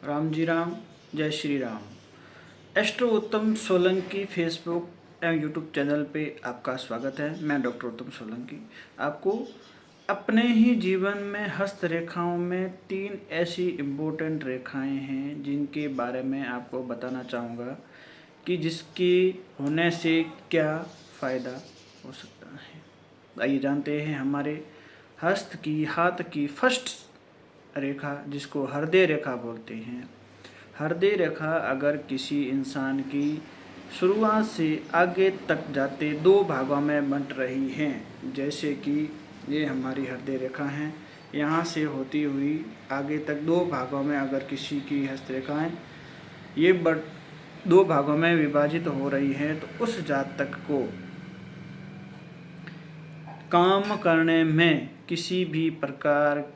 राम जी राम, जय श्री राम। एस्ट्रो उत्तम सोलंकी फेसबुक एवं यूट्यूब चैनल पे आपका स्वागत है। मैं डॉक्टर उत्तम सोलंकी आपको अपने ही जीवन में हस्त रेखाओं में 3 ऐसी इम्पोर्टेंट रेखाएं हैं जिनके बारे में आपको बताना चाहूँगा कि जिसके होने से क्या फ़ायदा हो सकता है। आइए जानते हैं हमारे हस्त की हाथ की फर्स्ट रेखा, जिसको हृदय रेखा बोलते हैं। हृदय रेखा अगर किसी इंसान की शुरुआत से आगे तक जाते 2 भागों में बंट रही हैं, जैसे कि ये हमारी हृदय रेखा है, यहाँ से होती हुई आगे तक 2 भागों में अगर किसी की हस्तरेखाएं ये 2 भागों में विभाजित हो रही हैं, तो उस जातक को काम करने में किसी भी प्रकार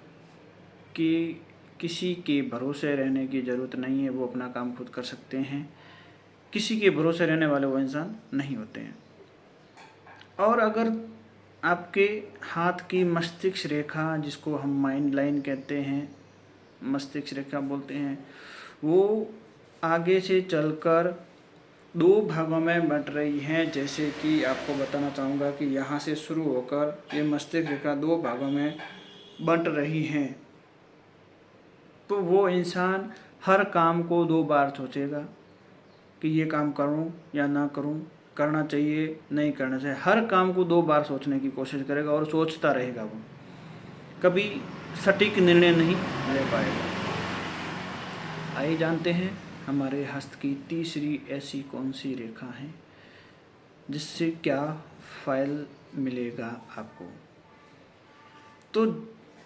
की किसी के भरोसे रहने की ज़रूरत नहीं है। वो अपना काम खुद कर सकते हैं। किसी के भरोसे रहने वाले वो इंसान नहीं होते हैं। और अगर आपके हाथ की मस्तिष्क रेखा, जिसको हम माइंड लाइन कहते हैं, मस्तिष्क रेखा बोलते हैं, वो आगे से चलकर 2 भागों में बंट रही हैं, जैसे कि आपको बताना चाहूँगा कि यहाँ से शुरू होकर ये मस्तिष्क रेखा 2 भागों में बंट रही हैं, तो वो इंसान हर काम को 2 बार सोचेगा कि ये काम करूं या ना करूं, करना चाहिए नहीं करना चाहिए। हर काम को 2 बार सोचने की कोशिश करेगा और सोचता रहेगा। वो कभी सटीक निर्णय नहीं ले पाएगा। आइए जानते हैं हमारे हस्त की तीसरी ऐसी कौन सी रेखा है जिससे क्या फाइल मिलेगा आपको। तो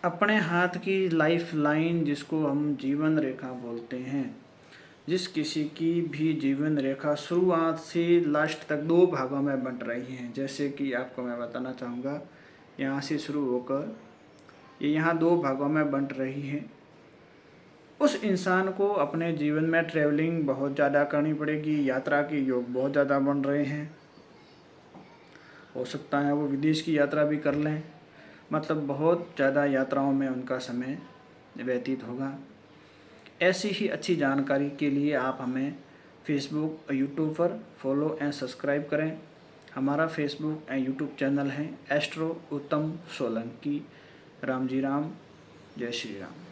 अपने हाथ की लाइफ लाइन, जिसको हम जीवन रेखा बोलते हैं, जिस किसी की भी जीवन रेखा शुरुआत से लास्ट तक 2 भागों में बंट रही हैं, जैसे कि आपको मैं बताना चाहूँगा, यहाँ से शुरू होकर ये यहाँ 2 भागों में बंट रही हैं। उस इंसान को अपने जीवन में ट्रैवलिंग बहुत ज़्यादा करनी पड़ेगी। यात्रा के योग बहुत ज़्यादा बन रहे हैं। हो सकता है वो विदेश की यात्रा भी कर लें, मतलब बहुत ज़्यादा यात्राओं में उनका समय व्यतीत होगा। ऐसी ही अच्छी जानकारी के लिए आप हमें फेसबुक और यूट्यूब पर फॉलो एंड सब्सक्राइब करें। हमारा फेसबुक एंड यूट्यूब चैनल है एस्ट्रो उत्तम सोलंकी। राम जी राम, जय श्री राम।